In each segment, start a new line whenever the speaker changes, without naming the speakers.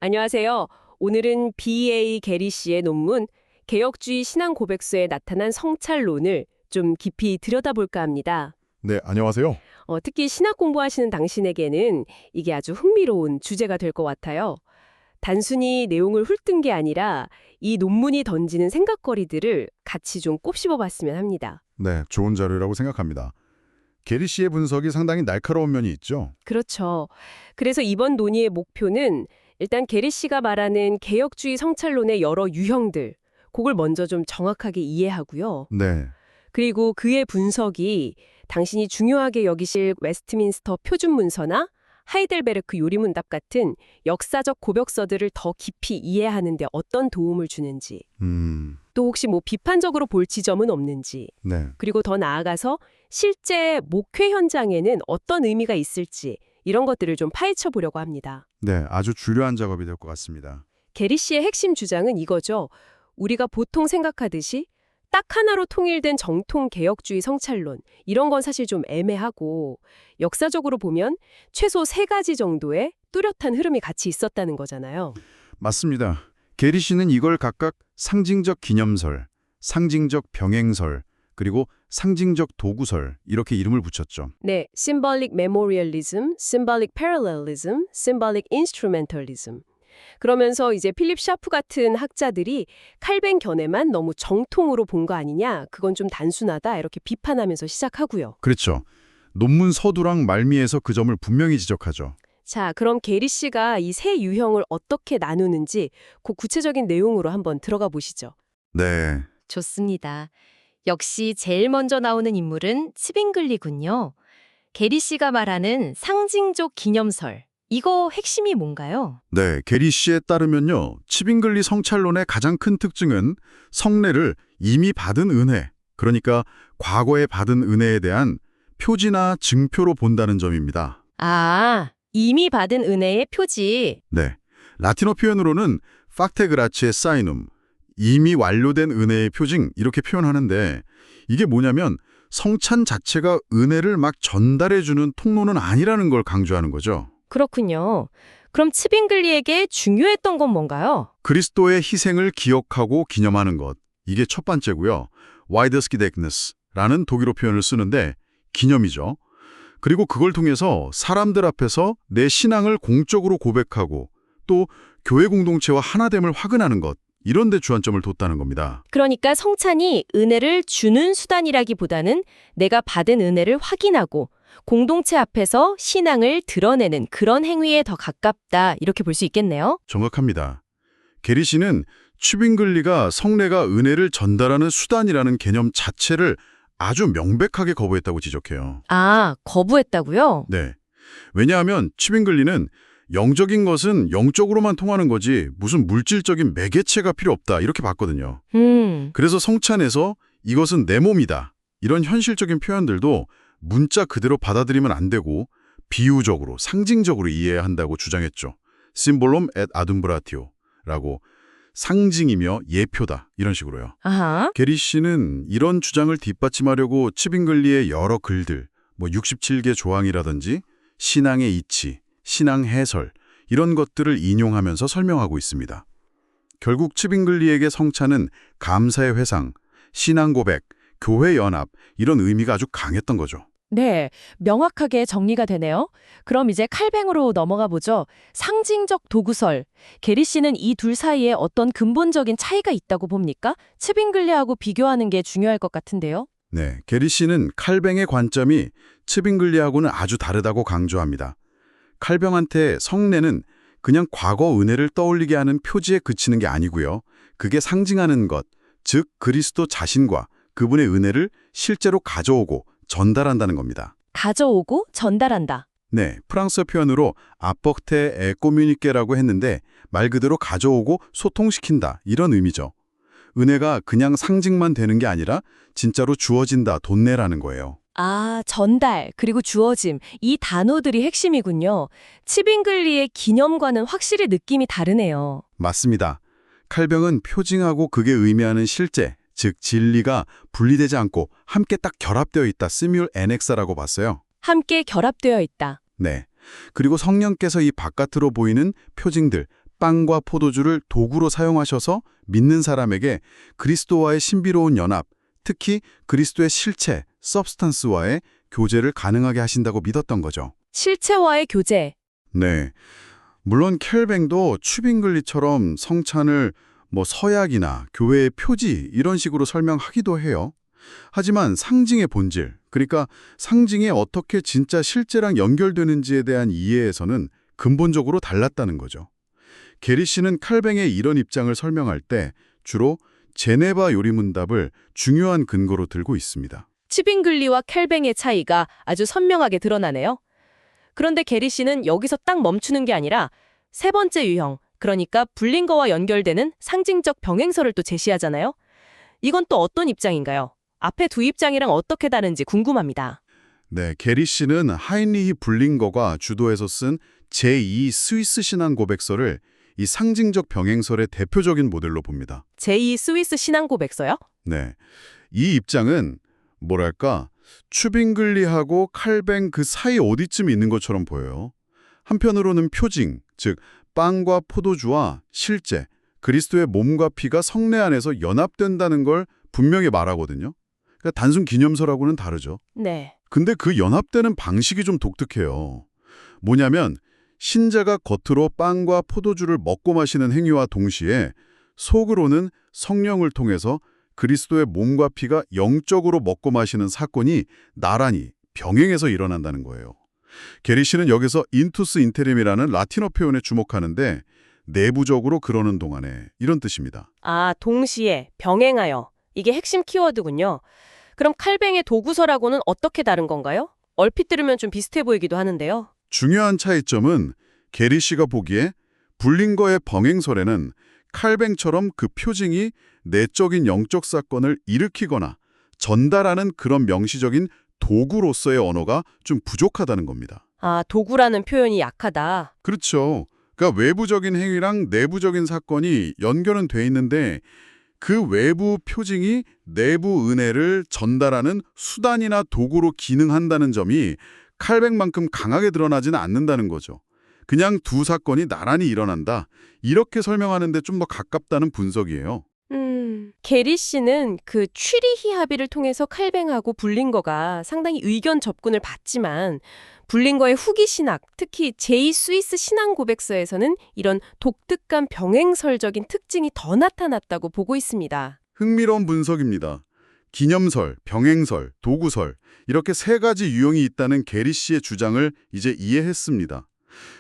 안녕하세요. 오늘은 B.A. 게리 씨의 논문 개혁주의 신앙 고백서에 나타난 성찰론을 좀 깊이 들여다볼까 합니다.
네, 안녕하세요.
특히 신학 공부하시는 당신에게는 이게 아주 흥미로운 주제가 될 것 같아요. 단순히 내용을 훑은 게 아니라 이 논문이 던지는 생각거리들을 같이 좀 곱씹어봤으면 합니다.
네, 좋은 자료라고 생각합니다. 게리 씨의 분석이 상당히 날카로운 면이 있죠.
그렇죠. 그래서 이번 논의의 목표는 일단 게리 씨가 말하는 개혁주의 성찰론의 여러 유형들, 그걸 먼저 좀 정확하게 이해하고요.
네,
그리고 그의 분석이 당신이 중요하게 여기실 웨스트민스터 표준문서나 하이델베르크 요리문답 같은 역사적 고벽서들을 더 깊이 이해하는 데 어떤 도움을 주는지, 또 혹시 비판적으로 볼 지점은 없는지,
네,
그리고 더 나아가서 실제 목회 현장에는 어떤 의미가 있을지 이런 것들을 좀 파헤쳐 보려고 합니다.
네, 아주 중요한 작업이 될 것 같습니다.
게리 씨의 핵심 주장은 이거죠. 우리가 보통 생각하듯이 딱 하나로 통일된 정통 개혁주의 성찰론, 이런 건 사실 좀 애매하고 역사적으로 보면 최소 3가지 정도의 뚜렷한 흐름이 같이 있었다는 거잖아요.
맞습니다. 게리 씨는 이걸 각각 상징적 기념설, 상징적 병행설, 그리고 상징적 도구설 이렇게 이름을 붙였죠.
네, symbolic memorialism, symbolic parallelism, symbolic instrumentalism. 그러면서 이제 필립 샤프 같은 학자들이 칼뱅 견해만 너무 정통으로 본 거 아니냐, 그건 좀 단순하다 이렇게 비판하면서 시작하고요.
그렇죠. 논문 서두랑 말미에서 그 점을 분명히 지적하죠.
자, 그럼 게리 씨가 이 세 유형을 어떻게 나누는지 그 구체적인 내용으로 한번 들어가 보시죠.
네,
좋습니다. 역시 제일 먼저 나오는 인물은 츠빙글리군요. 게리 씨가 말하는 상징적 기념설. 이거 핵심이 뭔가요?
네, 게리 씨에 따르면요. 치빙글리 성찰론의 가장 큰 특징은 성례를 이미 받은 은혜, 그러니까 과거에 받은 은혜에 대한 표지나 증표로 본다는 점입니다.
아, 이미 받은 은혜의 표지.
네, 라틴어 표현으로는 facte gratiae signum, 이미 완료된 은혜의 표징 이렇게 표현하는데 이게 뭐냐면 성찬 자체가 은혜를 막 전달해주는 통로는 아니라는 걸 강조하는 거죠.
그렇군요. 그럼 츠빙글리에게 중요했던 건 뭔가요?
그리스도의 희생을 기억하고 기념하는 것, 이게 첫 번째고요. Wiedersgedächtnis라는 독일어 표현을 쓰는데 기념이죠. 그리고 그걸 통해서 사람들 앞에서 내 신앙을 공적으로 고백하고 또 교회 공동체와 하나됨을 확인하는 것, 이런 데 주안점을 뒀다는 겁니다.
그러니까 성찬이 은혜를 주는 수단이라기보다는 내가 받은 은혜를 확인하고 공동체 앞에서 신앙을 드러내는 그런 행위에 더 가깝다, 이렇게 볼 수 있겠네요.
정확합니다. 게리 씨는 취빙글리가 성례가 은혜를 전달하는 수단이라는 개념 자체를 아주 명백하게 거부했다고 지적해요.
아, 거부했다고요?
네. 왜냐하면 취빙글리는 영적인 것은 영적으로만 통하는 거지 무슨 물질적인 매개체가 필요 없다 이렇게 봤거든요. 그래서 성찬에서 이것은 내 몸이다 이런 현실적인 표현들도 문자 그대로 받아들이면 안 되고 비유적으로 상징적으로 이해해야 한다고 주장했죠. Symbolum et adumbratio라고 상징이며 예표다 이런 식으로요.
아하.
게리 씨는 이런 주장을 뒷받침하려고 치빙글리의 여러 글들, 67개 조항이라든지 신앙의 이치, 신앙 해설 이런 것들을 인용하면서 설명하고 있습니다. 결국 치빙글리에게 성찬은 감사의 회상, 신앙 고백, 교회 연합 이런 의미가 아주 강했던 거죠.
네, 명확하게 정리가 되네요. 그럼 이제 칼뱅으로 넘어가 보죠. 상징적 도구설. 게리 씨는 이 둘 사이에 어떤 근본적인 차이가 있다고 봅니까? 츠빙글리하고 비교하는 게 중요할 것 같은데요.
네, 게리 씨는 칼뱅의 관점이 치빙글리하고는 아주 다르다고 강조합니다. 칼뱅한테 성례는 그냥 과거 은혜를 떠올리게 하는 표지에 그치는 게 아니고요. 그게 상징하는 것, 즉 그리스도 자신과 그분의 은혜를 실제로 가져오고 전달한다는 겁니다.
가져오고 전달한다.
네, 프랑스 표현으로 apporter et communiquer라고 했는데 말 그대로 가져오고 소통시킨다 이런 의미죠. 은혜가 그냥 상징만 되는 게 아니라 진짜로 주어진다, 돈내라는 거예요.
아, 전달, 그리고 주어짐. 이 단어들이 핵심이군요. 츠빙글리의 기념과는 확실히 느낌이 다르네요.
맞습니다. 칼병은 표징하고 그게 의미하는 실제, 즉 진리가 분리되지 않고 함께 딱 결합되어 있다. 시뮬 엔엑사라고 봤어요.
함께 결합되어 있다.
네. 그리고 성령께서 이 바깥으로 보이는 표징들, 빵과 포도주를 도구로 사용하셔서 믿는 사람에게 그리스도와의 신비로운 연합, 특히 그리스도의 실체, substance와의 교제를 가능하게 하신다고 믿었던 거죠.
실체와의 교제.
네. 물론 켈뱅도 추빙글리처럼 성찬을 서약이나 교회의 표지 이런 식으로 설명하기도 해요. 하지만 상징의 본질, 그러니까 상징이 어떻게 진짜 실제랑 연결되는지에 대한 이해에서는 근본적으로 달랐다는 거죠. 게리 씨는 칼뱅의 이런 입장을 설명할 때 주로 제네바 요리문답을 중요한 근거로 들고 있습니다.
치빙글리와 켈뱅의 차이가 아주 선명하게 드러나네요. 그런데 게리 씨는 여기서 딱 멈추는 게 아니라 세 번째 유형, 그러니까 불린거와 연결되는 상징적 병행설을 또 제시하잖아요. 이건 또 어떤 입장인가요? 앞에 두 입장이랑 어떻게 다른지 궁금합니다.
네, 게리 씨는 하인리히 불린거가 주도해서 쓴 제2 스위스 신앙 고백서를 이 상징적 병행설의 대표적인 모델로 봅니다.
제2 스위스 신앙 고백서요?
네, 이 입장은 추빙글리하고 칼뱅 그 사이 어디쯤 있는 것처럼 보여요. 한편으로는 표징, 즉 빵과 포도주와 실제, 그리스도의 몸과 피가 성례 안에서 연합된다는 걸 분명히 말하거든요. 그러니까 단순 기념서라고는 다르죠.
네.
근데 그 연합되는 방식이 좀 독특해요. 뭐냐면 신자가 겉으로 빵과 포도주를 먹고 마시는 행위와 동시에 속으로는 성령을 통해서 그리스도의 몸과 피가 영적으로 먹고 마시는 사건이 나란히 병행해서 일어난다는 거예요. 게리 씨는 여기서 인투스 인테림이라는 라틴어 표현에 주목하는데 내부적으로 그러는 동안에 이런 뜻입니다.
아, 동시에, 병행하여. 이게 핵심 키워드군요. 그럼 칼뱅의 도구서라고는 어떻게 다른 건가요? 얼핏 들으면 좀 비슷해 보이기도 하는데요.
중요한 차이점은 게리 씨가 보기에 불린거의 병행설에는 칼뱅처럼 그 표징이 내적인 영적 사건을 일으키거나 전달하는 그런 명시적인 도구로서의 언어가 좀 부족하다는 겁니다.
아, 도구라는 표현이 약하다.
그렇죠. 그러니까 외부적인 행위랑 내부적인 사건이 연결은 돼 있는데 그 외부 표징이 내부 은혜를 전달하는 수단이나 도구로 기능한다는 점이 칼뱅만큼 강하게 드러나지는 않는다는 거죠. 그냥 두 사건이 나란히 일어난다. 이렇게 설명하는 데 좀 더 가깝다는 분석이에요.
게리 씨는 그 취리히 합의를 통해서 칼뱅하고 불린거가 상당히 의견 접근을 받지만 불린거의 후기 신학, 특히 제2 스위스 신앙 고백서에서는 이런 독특한 병행설적인 특징이 더 나타났다고 보고 있습니다.
흥미로운 분석입니다. 기념설, 병행설, 도구설 이렇게 세 가지 유형이 있다는 게리 씨의 주장을 이제 이해했습니다.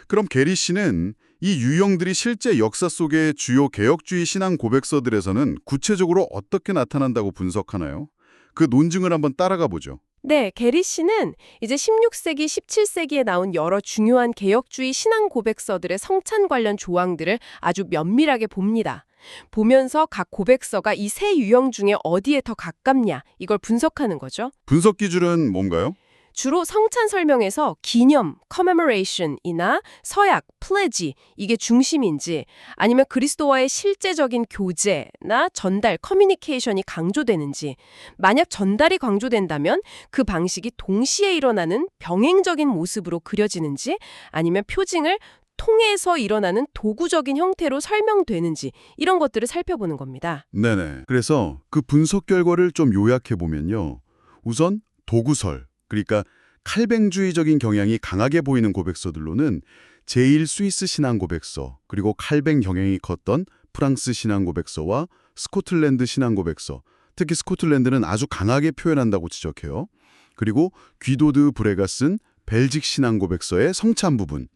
그럼 게리 씨는 이 유형들이 실제 역사 속의 주요 개혁주의 신앙 고백서들에서는 구체적으로 어떻게 나타난다고 분석하나요? 그 논증을 한번 따라가 보죠.
네, 게리 씨는 이제 16세기, 17세기에 나온 여러 중요한 개혁주의 신앙 고백서들의 성찬 관련 조항들을 아주 면밀하게 봅니다. 보면서 각 고백서가 이 세 유형 중에 어디에 더 가깝냐 이걸 분석하는 거죠.
분석 기준은 뭔가요?
주로 성찬 설명에서 기념, commemoration이나 서약, pledge 이게 중심인지 아니면 그리스도와의 실제적인 교제나 전달, communication이 강조되는지 만약 전달이 강조된다면 그 방식이 동시에 일어나는 병행적인 모습으로 그려지는지 아니면 표징을 통해서 일어나는 도구적인 형태로 설명되는지 이런 것들을 살펴보는 겁니다.
네네. 그래서 그 분석 결과를 좀 요약해보면요. 우선 도구설, 그러니까 칼뱅주의적인 경향이 강하게 보이는 고백서들로는 제1 스위스 신앙 고백서, 그리고 칼뱅 경향이 컸던 프랑스 신앙 고백서와 스코틀랜드 신앙 고백서, 특히 스코틀랜드는 아주 강하게 표현한다고 지적해요. 그리고 귀도드 브레가 쓴 벨직 신앙 고백서의 성찬 부분,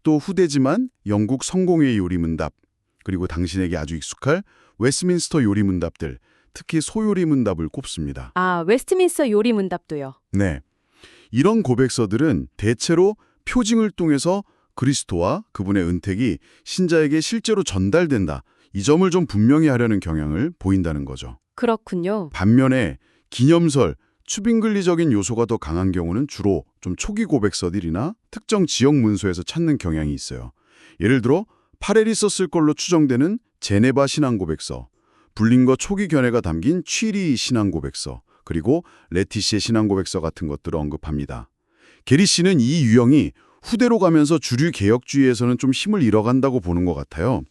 또 후대지만 영국 성공회의 요리문답, 그리고 당신에게 아주 익숙할 웨스트민스터 요리문답들, 특히 소요리문답을 꼽습니다.
아, 웨스트민스터 요리문답도요.
네. 이런 고백서들은 대체로 표징을 통해서 그리스도와 그분의 은택이 신자에게 실제로 전달된다. 이 점을 좀 분명히 하려는 경향을 보인다는 거죠.
그렇군요.
반면에 기념설, 추빙글리적인 요소가 더 강한 경우는 주로 좀 초기 고백서들이나 특정 지역 문서에서 찾는 경향이 있어요. 예를 들어 파렐이 썼을 걸로 추정되는 제네바 신앙 고백서, 불린거 초기 견해가 담긴 취리 신앙 고백서, 그리고 레티시의 신앙 고백서 같은 것들을 언급합니다. 게리 씨는 이 유형이 후대로 가면서 주류 개혁주의에서는 좀 힘을 잃어간다고 보는 것 같아요.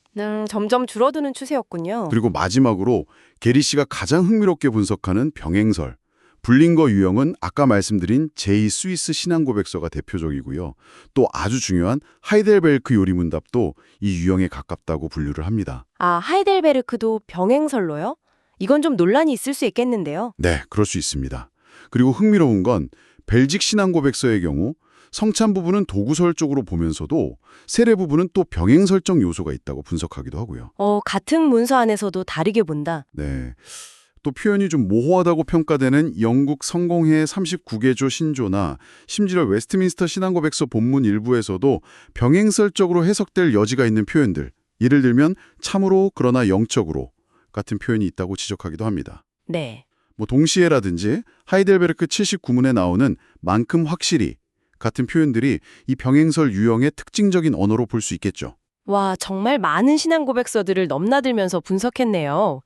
점점 줄어드는 추세였군요.
그리고 마지막으로 게리 씨가 가장 흥미롭게 분석하는 병행설. 불링거 유형은 아까 말씀드린 제2스위스 신앙고백서가 대표적이고요. 또 아주 중요한 하이델베르크 요리문답도 이 유형에 가깝다고 분류를 합니다.
아, 하이델베르크도 병행설로요? 이건 좀 논란이 있을 수 있겠는데요.
네, 그럴 수 있습니다. 그리고 흥미로운 건 벨직 신앙고백서의 경우 성찬 부분은 도구설 쪽으로 보면서도 세례 부분은 또 병행설적 요소가 있다고 분석하기도 하고요.
같은 문서 안에서도 다르게 본다.
네. 또 표현이 좀 모호하다고 평가되는 영국 성공회 39개조 신조나 심지어 웨스트민스터 신앙고백서 본문 일부에서도 병행설적으로 해석될 여지가 있는 표현들, 예를 들면 참으로 그러나 영적으로 같은 표현이 있다고 지적하기도 합니다.
네.
뭐 동시에라든지 하이델베르크 79문에 나오는 만큼 확실히 같은 표현들이 이 병행설 유형의 특징적인 언어로 볼 수 있겠죠.
와, 정말 많은 신앙 고백서들을 넘나들면서 분석했네요.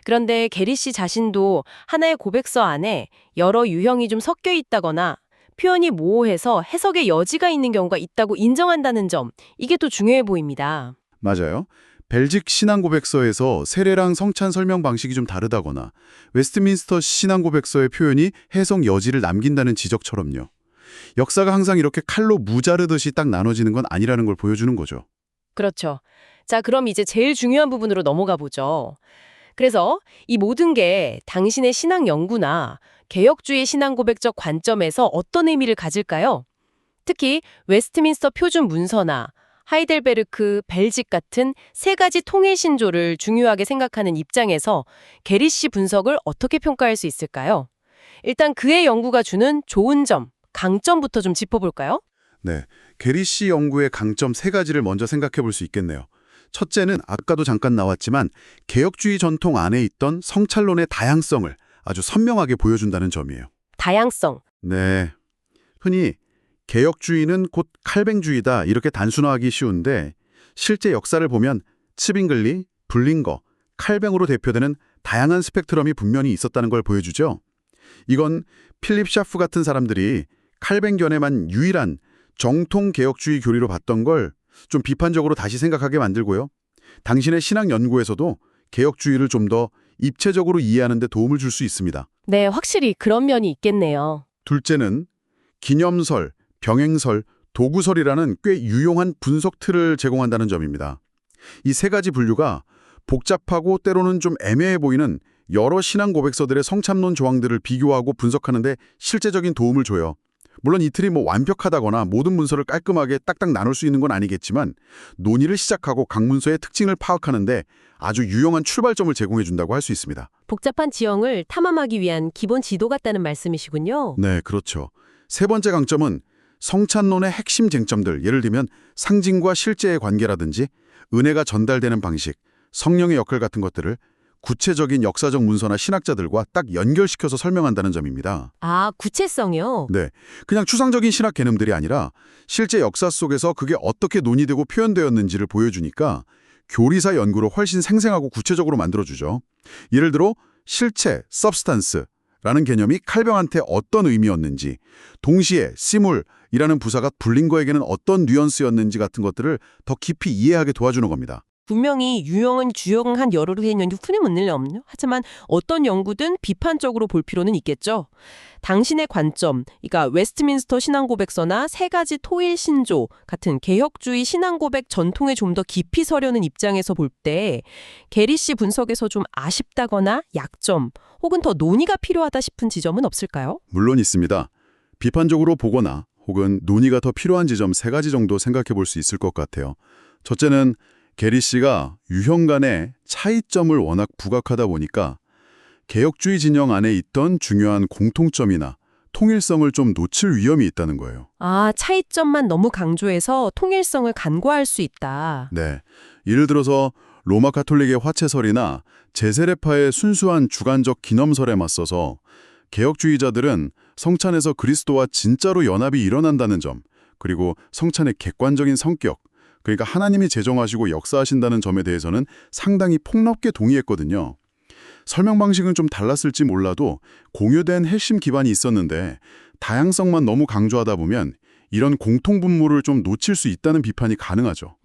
그런데 게리 씨 자신도 하나의 고백서 안에 여러 유형이 좀 섞여 있다거나 표현이 모호해서 해석의 여지가 있는 경우가 있다고 인정한다는 점, 이게 또 중요해 보입니다.
맞아요. 벨직 신앙고백서에서 세례랑 성찬 설명 방식이 좀 다르다거나 웨스트민스터 신앙고백서의 표현이 해석 여지를 남긴다는 지적처럼요. 역사가 항상 이렇게 칼로 무자르듯이 딱 나눠지는 건 아니라는 걸 보여주는 거죠.
그렇죠. 자, 그럼 이제 제일 중요한 부분으로 넘어가 보죠. 그래서 이 모든 게 당신의 신앙 연구나 개혁주의 신앙 고백적 관점에서 어떤 의미를 가질까요? 특히 웨스트민스터 표준 문서나 하이델베르크, 벨직 같은 세 가지 통일 신조를 중요하게 생각하는 입장에서 게리 씨 분석을 어떻게 평가할 수 있을까요? 일단 그의 연구가 주는 좋은 점, 강점부터 좀 짚어볼까요?
네, 게리 씨 연구의 강점 세 가지를 먼저 생각해 볼 수 있겠네요. 첫째는 아까도 잠깐 나왔지만 개혁주의 전통 안에 있던 성찰론의 다양성을 아주 선명하게 보여준다는 점이에요.
다양성.
네, 흔히 개혁주의는 곧 칼뱅주의다 이렇게 단순화하기 쉬운데 실제 역사를 보면 츠빙글리, 불링거, 칼뱅으로 대표되는 다양한 스펙트럼이 분명히 있었다는 걸 보여주죠. 이건 필립 샤프 같은 사람들이 칼뱅견에만 유일한 정통 개혁주의 교리로 봤던 걸 좀 비판적으로 다시 생각하게 만들고요. 당신의 신학 연구에서도 개혁주의를 좀 더 입체적으로 이해하는 데 도움을 줄 수 있습니다.
네, 확실히 그런 면이 있겠네요.
둘째는 기념설, 병행설, 도구설이라는 꽤 유용한 분석 틀을 제공한다는 점입니다. 이 세 가지 분류가 복잡하고 때로는 좀 애매해 보이는 여러 신앙 고백서들의 성참론 조항들을 비교하고 분석하는 데 실제적인 도움을 줘요. 물론 이 틀이 완벽하다거나 모든 문서를 깔끔하게 딱딱 나눌 수 있는 건 아니겠지만 논의를 시작하고 각 문서의 특징을 파악하는데 아주 유용한 출발점을 제공해 준다고 할 수 있습니다.
복잡한 지형을 탐험하기 위한 기본 지도 같다는 말씀이시군요.
네, 그렇죠. 세 번째 강점은 성찬론의 핵심 쟁점들, 예를 들면 상징과 실제의 관계라든지 은혜가 전달되는 방식, 성령의 역할 같은 것들을 구체적인 역사적 문서나 신학자들과 딱 연결시켜서 설명한다는 점입니다.
아, 구체성이요?
네, 그냥 추상적인 신학 개념들이 아니라 실제 역사 속에서 그게 어떻게 논의되고 표현되었는지를 보여주니까 교리사 연구를 훨씬 생생하고 구체적으로 만들어주죠. 예를 들어 실체, substance라는 개념이 칼뱅한테 어떤 의미였는지, 동시에 시물이라는 부사가 불링거에게는 어떤 뉘앙스였는지 같은 것들을 더 깊이 이해하게 도와주는 겁니다.
분명히 유형은 주요한 여러 개념이 푸는 문제는 없네요. 하지만 어떤 연구든 비판적으로 볼 필요는 있겠죠. 당신의 관점, 그러니까 웨스트민스터 신앙고백서나 세 가지 토일 신조 같은 개혁주의 신앙고백 전통에 좀 더 깊이 서려는 입장에서 볼 때 게리 씨 분석에서 좀 아쉽다거나 약점 혹은 더 논의가 필요하다 싶은 지점은 없을까요?
물론 있습니다. 비판적으로 보거나 혹은 논의가 더 필요한 지점 세 가지 정도 생각해 볼 수 있을 것 같아요. 첫째는 게리 씨가 유형 간의 차이점을 워낙 부각하다 보니까 개혁주의 진영 안에 있던 중요한 공통점이나 통일성을 좀 놓칠 위험이 있다는 거예요.
아, 차이점만 너무 강조해서 통일성을 간과할 수 있다.
네, 예를 들어서 로마 가톨릭의 화채설이나 제세례파의 순수한 주관적 기념설에 맞서서 개혁주의자들은 성찬에서 그리스도와 진짜로 연합이 일어난다는 점, 그리고 성찬의 객관적인 성격, 그러니까 하나님이 제정하시고 역사하신다는 점에 대해서는 상당히 폭넓게 동의했거든요. 설명 방식은 좀 달랐을지 몰라도 공유된 핵심 기반이 있었는데 다양성만 너무 강조하다 보면 이런 공통 분모를 좀 놓칠 수 있다는 비판이 가능하죠.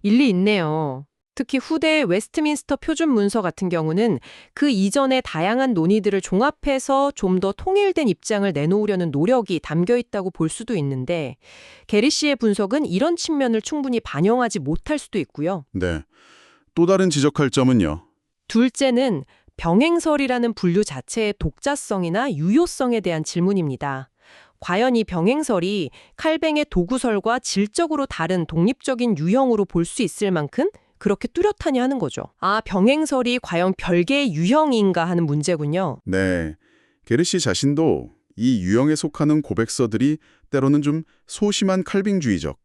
일리 있네요.
특히 후대의 웨스트민스터 표준 문서 같은 경우는 그 이전의 다양한 논의들을 종합해서 좀 더 통일된 입장을 내놓으려는 노력이 담겨 있다고 볼 수도 있는데 게리 씨의 분석은 이런 측면을 충분히 반영하지 못할 수도 있고요.
네. 또 다른 지적할 점은요.
둘째는 병행설이라는 분류 자체의 독자성이나 유효성에 대한 질문입니다. 과연 이 병행설이 칼뱅의 도구설과 질적으로 다른 독립적인 유형으로 볼 수 있을 만큼 그렇게 뚜렷하냐 하는 거죠. 아, 병행설이 과연 별개의 유형인가 하는 문제군요.
네. 게리 씨 자신도 이 유형에 속하는 고백서들이 때로는 좀 소심한 칼빙주의적,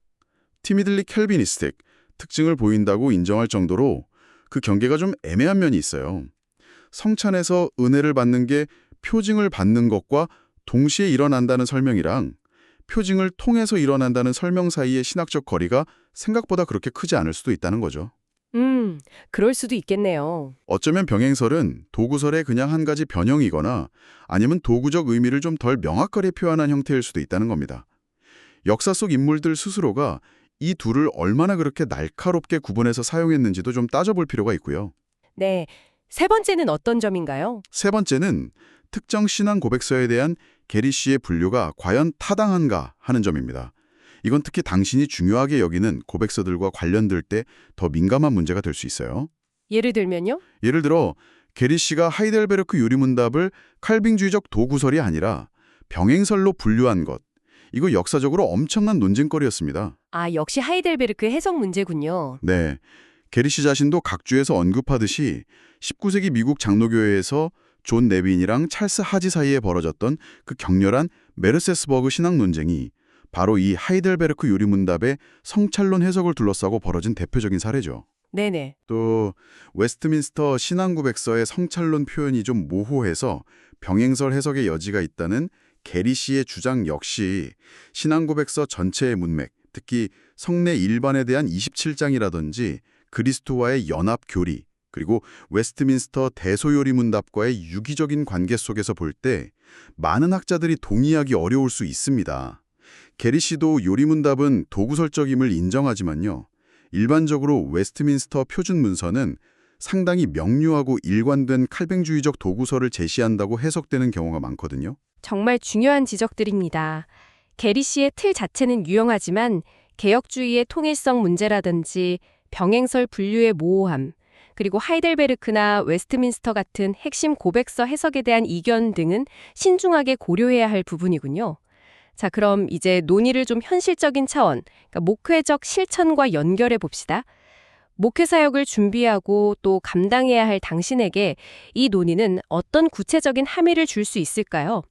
티미들리 켈비니스틱 특징을 보인다고 인정할 정도로 그 경계가 좀 애매한 면이 있어요. 성찬에서 은혜를 받는 게 표징을 받는 것과 동시에 일어난다는 설명이랑 표징을 통해서 일어난다는 설명 사이의 신학적 거리가 생각보다 그렇게 크지 않을 수도 있다는 거죠.
그럴 수도 있겠네요.
어쩌면 병행설은 도구설의 그냥 한 가지 변형이거나 아니면 도구적 의미를 좀 덜 명확하게 표현한 형태일 수도 있다는 겁니다. 역사 속 인물들 스스로가 이 둘을 얼마나 그렇게 날카롭게 구분해서 사용했는지도 좀 따져볼 필요가 있고요.
네. 세 번째는 어떤 점인가요?
세 번째는 특정 신앙 고백서에 대한 게리 씨의 분류가 과연 타당한가 하는 점입니다. 이건 특히 당신이 중요하게 여기는 고백서들과 관련될 때 더 민감한 문제가 될 수 있어요.
예를 들면요?
예를 들어 게리 씨가 하이델베르크 유리문답을 칼빙주의적 도구설이 아니라 병행설로 분류한 것. 이거 역사적으로 엄청난 논쟁거리였습니다.
아, 역시 하이델베르크 해석 문제군요.
네, 게리 씨 자신도 각주에서 언급하듯이 19세기 미국 장로교회에서 존 네빈이랑 찰스 하지 사이에 벌어졌던 그 격렬한 메르세스버그 신학 논쟁이 바로 이 하이델베르크 유리문답의 성찰론 해석을 둘러싸고 벌어진 대표적인 사례죠.
네네.
또 웨스트민스터 신앙고백서의 성찰론 표현이 좀 모호해서 병행설 해석의 여지가 있다는 게리 씨의 주장 역시 신앙고백서 전체의 문맥, 특히 성례 일반에 대한 27장이라든지 그리스도와의 연합 교리, 그리고 웨스트민스터 대소요리 문답과의 유기적인 관계 속에서 볼 때 많은 학자들이 동의하기 어려울 수 있습니다. 게리 씨도 요리문답은 도구설적임을 인정하지만요. 일반적으로 웨스트민스터 표준 문서는 상당히 명료하고 일관된 칼뱅주의적 도구설을 제시한다고 해석되는 경우가 많거든요.
정말 중요한 지적들입니다. 게리 씨의 틀 자체는 유용하지만 개혁주의의 통일성 문제라든지 병행설 분류의 모호함, 그리고 하이델베르크나 웨스트민스터 같은 핵심 고백서 해석에 대한 이견 등은 신중하게 고려해야 할 부분이군요. 자, 그럼 이제 논의를 좀 현실적인 차원, 그러니까 목회적 실천과 연결해 봅시다. 목회 사역을 준비하고 또 감당해야 할 당신에게 이 논의는 어떤 구체적인 함의를 줄 수 있을까요?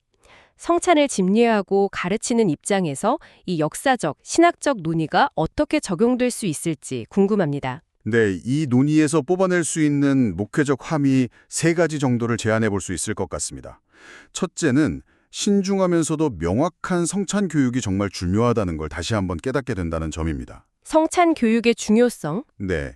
성찬을 집례하고 가르치는 입장에서 이 역사적, 신학적 논의가 어떻게 적용될 수 있을지 궁금합니다.
네, 이 논의에서 뽑아낼 수 있는 목회적 함의 세 가지 정도를 제안해 볼 수 있을 것 같습니다. 첫째는 신중하면서도 명확한 성찬 교육이 정말 중요하다는 걸 다시 한번 깨닫게 된다는 점입니다.
성찬 교육의 중요성?
네,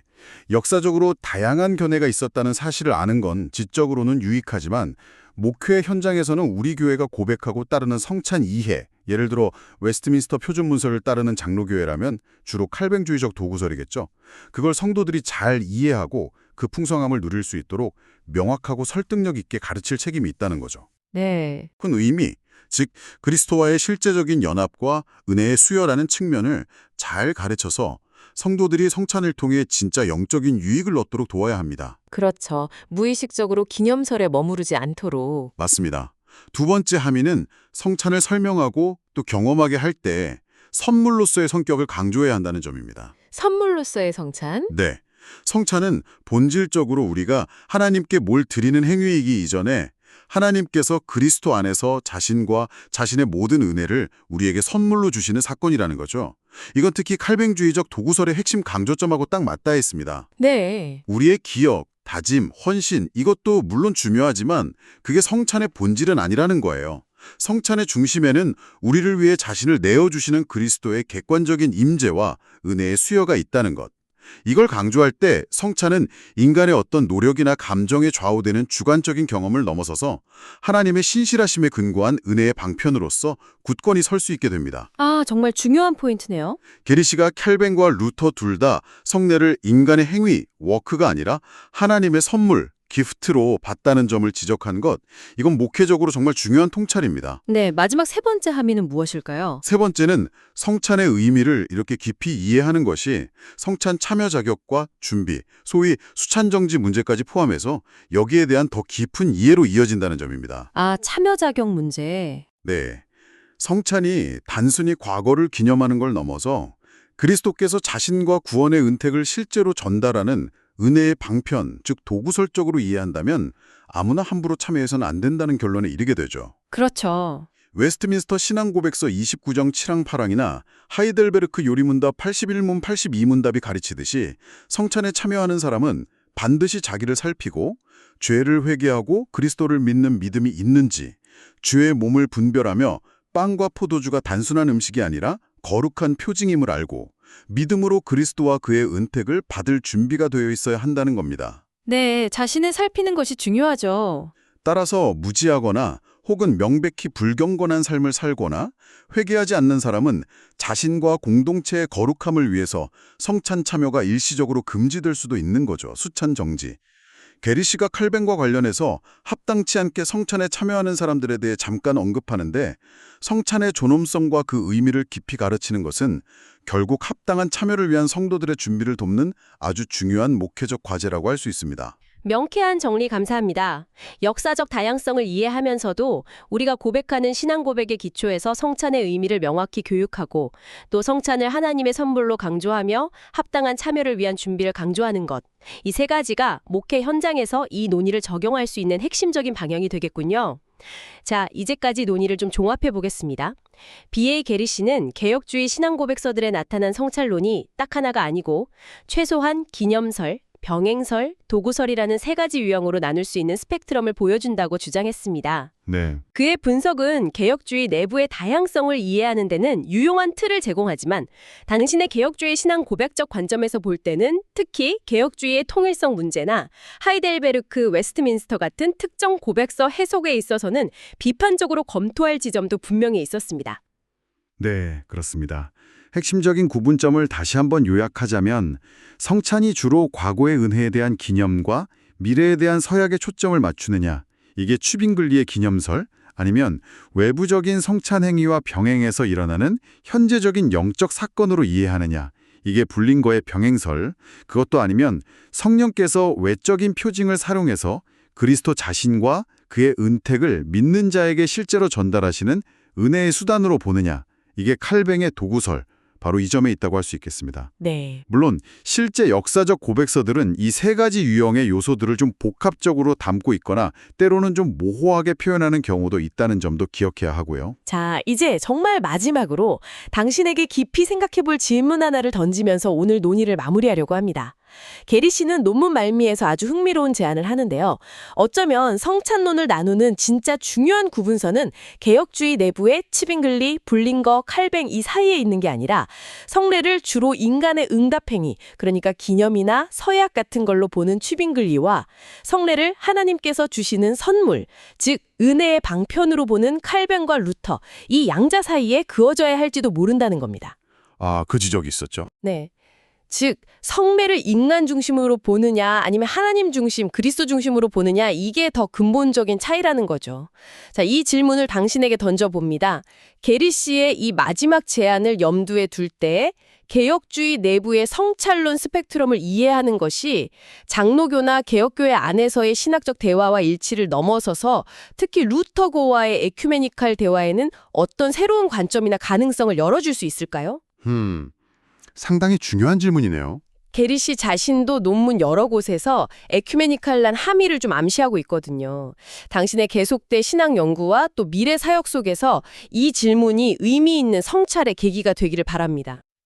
역사적으로 다양한 견해가 있었다는 사실을 아는 건 지적으로는 유익하지만 목회 현장에서는 우리 교회가 고백하고 따르는 성찬 이해, 예를 들어 웨스트민스터 표준 문서를 따르는 장로교회라면 주로 칼뱅주의적 도구설이겠죠. 그걸 성도들이 잘 이해하고 그 풍성함을 누릴 수 있도록 명확하고 설득력 있게 가르칠 책임이 있다는 거죠.
네.
큰 의미, 즉 그리스도와의 실제적인 연합과 은혜의 수여라는 측면을 잘 가르쳐서 성도들이 성찬을 통해 진짜 영적인 유익을 얻도록 도와야 합니다.
그렇죠. 무의식적으로 기념설에 머무르지 않도록.
맞습니다. 두 번째 함의는 성찬을 설명하고 또 경험하게 할 때 선물로서의 성격을 강조해야 한다는 점입니다.
선물로서의 성찬?
네. 성찬은 본질적으로 우리가 하나님께 뭘 드리는 행위이기 이전에 하나님께서 그리스도 안에서 자신과 자신의 모든 은혜를 우리에게 선물로 주시는 사건이라는 거죠. 이건 특히 칼뱅주의적 도구설의 핵심 강조점하고 딱 맞닿아 있습니다.
네.
우리의 기억, 다짐, 헌신 이것도 물론 중요하지만 그게 성찬의 본질은 아니라는 거예요. 성찬의 중심에는 우리를 위해 자신을 내어주시는 그리스도의 객관적인 임재와 은혜의 수여가 있다는 것. 이걸 강조할 때 성찬은 인간의 어떤 노력이나 감정에 좌우되는 주관적인 경험을 넘어서서 하나님의 신실하심에 근거한 은혜의 방편으로서 굳건히 설 수 있게 됩니다.
아, 정말 중요한 포인트네요.
게리시가 켈벤과 루터 둘 다 성례를 인간의 행위, 워크가 아니라 하나님의 선물, 기프트로 봤다는 점을 지적한 것, 이건 목회적으로 정말 중요한 통찰입니다.
네, 마지막 세 번째 함의는 무엇일까요?
세 번째는 성찬의 의미를 이렇게 깊이 이해하는 것이 성찬 참여 자격과 준비, 소위 수찬정지 문제까지 포함해서 여기에 대한 더 깊은 이해로 이어진다는 점입니다.
아, 참여 자격 문제.
네. 성찬이 단순히 과거를 기념하는 걸 넘어서 그리스도께서 자신과 구원의 은택을 실제로 전달하는 은혜의 방편, 즉 도구설적으로 이해한다면 아무나 함부로 참여해서는 안 된다는 결론에 이르게 되죠.
그렇죠.
웨스트민스터 신앙고백서 29정 7항 8항이나 하이델베르크 요리문답 81문 82문답이 가르치듯이 성찬에 참여하는 사람은 반드시 자기를 살피고 죄를 회개하고 그리스도를 믿는 믿음이 있는지, 주의 몸을 분별하며 빵과 포도주가 단순한 음식이 아니라 거룩한 표징임을 알고 믿음으로 그리스도와 그의 은택을 받을 준비가 되어 있어야 한다는 겁니다.
네, 자신을 살피는 것이 중요하죠.
따라서 무지하거나 혹은 명백히 불경건한 삶을 살거나 회개하지 않는 사람은 자신과 공동체의 거룩함을 위해서 성찬 참여가 일시적으로 금지될 수도 있는 거죠. 수찬 정지. 게리시가 칼뱅과 관련해서 합당치 않게 성찬에 참여하는 사람들에 대해 잠깐 언급하는데 성찬의 존엄성과 그 의미를 깊이 가르치는 것은 결국 합당한 참여를 위한 성도들의 준비를 돕는 아주 중요한 목회적 과제라고 할 수 있습니다.
명쾌한 정리 감사합니다. 역사적 다양성을 이해하면서도 우리가 고백하는 신앙 고백의 기초에서 성찬의 의미를 명확히 교육하고 또 성찬을 하나님의 선물로 강조하며 합당한 참여를 위한 준비를 강조하는 것. 이 세 가지가 목회 현장에서 이 논의를 적용할 수 있는 핵심적인 방향이 되겠군요. 자, 이제까지 논의를 좀 종합해 보겠습니다. B.A. 게리시는 개혁주의 신앙 고백서들에 나타난 성찬론이 딱 하나가 아니고 최소한 기념설, 병행설, 도구설이라는 세 가지 유형으로 나눌 수 있는 스펙트럼을 보여준다고 주장했습니다.
네.
그의 분석은 개혁주의 내부의 다양성을 이해하는 데는 유용한 틀을 제공하지만 당신의 개혁주의 신앙 고백적 관점에서 볼 때는 특히 개혁주의의 통일성 문제나 하이델베르크, 웨스트민스터 같은 특정 고백서 해석에 있어서는 비판적으로 검토할 지점도 분명히 있었습니다.
네, 그렇습니다. 핵심적인 구분점을 다시 한번 요약하자면 성찬이 주로 과거의 은혜에 대한 기념과 미래에 대한 서약에 초점을 맞추느냐, 이게 취빙글리의 기념설, 아니면 외부적인 성찬 행위와 병행해서 일어나는 현재적인 영적 사건으로 이해하느냐, 이게 불린거의 병행설, 그것도 아니면 성령께서 외적인 표징을 사용해서 그리스도 자신과 그의 은택을 믿는 자에게 실제로 전달하시는 은혜의 수단으로 보느냐, 이게 칼뱅의 도구설, 바로 이 점에 있다고 할 수 있겠습니다.
네.
물론 실제 역사적 고백서들은 이 세 가지 유형의 요소들을 좀 복합적으로 담고 있거나 때로는 좀 모호하게 표현하는 경우도 있다는 점도 기억해야 하고요.
자, 이제 정말 마지막으로 당신에게 깊이 생각해볼 질문 하나를 던지면서 오늘 논의를 마무리하려고 합니다. 게리 씨는 논문 말미에서 아주 흥미로운 제안을 하는데요. 어쩌면 성찬론을 나누는 진짜 중요한 구분선은 개혁주의 내부의 치빙글리, 불린거, 칼뱅 이 사이에 있는 게 아니라 성례를 주로 인간의 응답행위, 그러니까 기념이나 서약 같은 걸로 보는 치빙글리와 성례를 하나님께서 주시는 선물, 즉 은혜의 방편으로 보는 칼뱅과 루터, 이 양자 사이에 그어져야 할지도 모른다는 겁니다.
아, 그 지적이 있었죠.
네. 즉 성례를 인간 중심으로 보느냐 아니면 하나님 중심, 그리스도 중심으로 보느냐 이게 더 근본적인 차이라는 거죠. 자, 이 질문을 당신에게 던져봅니다. 게리 씨의 이 마지막 제안을 염두에 둘 때 개혁주의 내부의 성찬론 스펙트럼을 이해하는 것이 장로교나 개혁교회 안에서의 신학적 대화와 일치를 넘어서서 특히 루터고와의 에큐메니칼 대화에는 어떤 새로운 관점이나 가능성을 열어줄 수 있을까요?
상당히 중요한 질문이네요.
게리 씨 자신도 논문 여러 곳에서 에큐메니칼란 함의를 좀 암시하고 있거든요. 당신의 계속된 신학 연구와 또 미래 사역 속에서 이 질문이 의미 있는 성찰의 계기가 되기를 바랍니다.